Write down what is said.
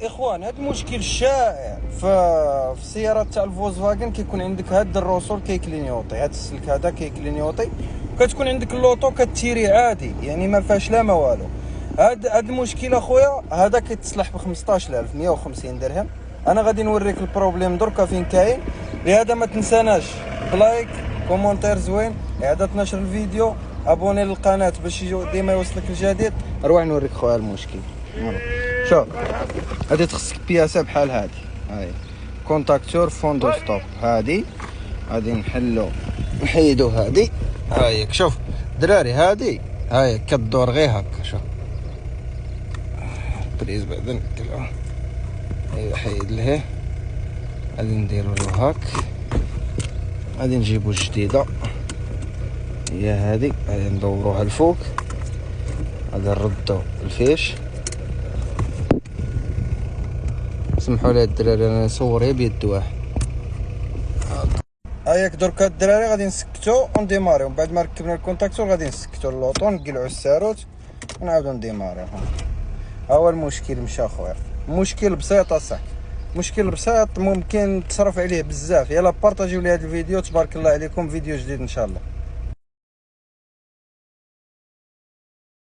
اخوان هذا المشكل شائع في السيارات تاع الفولكس فاجن. كيكون عندك هاد الروسور كيكلينيوطي، هاد السلك هذا كيكلينيوطي، وكتكون عندك اللوطو كتيري عادي، يعني ما فيهاش لا ما والو. هاد المشكل اخويا هذا كيتصلح ب 15000 150 درهم. انا غادي نوريك البروبليم دركا فين كاين. لهذا ما تنساناش بلايك، كومونتير زوين، اعاده نشر الفيديو، ابوني للقناه باش ديما يوصلك الجديد. نروح نوريك خويا المشكل. شوف هادي تخصك بياسه بحال هادي، هاي كونتاكتور فوندو ستوب. هادي غادي نحيدو هادي، هايك شوف دراري، هادي هاي كدور غير هكا. شوف بريز بعدا نكلو، ايوا حيد لهيه، غادي نديرو له هاك، غادي نجيبو الجديده هي هادي، غادي ندوروها الفوق، غادي نردو الفيش. سمحوا لي الدراري انا نصور غير بيد واحد. هاياك دركا الدراري غادي نسكتو ونديماريو. من بعد ما ركبنا الكونتاكتور غادي نسكتو اللوطو، نقلعو الساروت ونعاودو نديماريو. ها هو المشكل مشى خويا. مشكل بسيط اصاحبي، مشكل بسيط ممكن تصرف عليه بزاف. يلا بارطاجيو لي هذا الفيديو. تبارك الله عليكم، فيديو جديد ان شاء الله.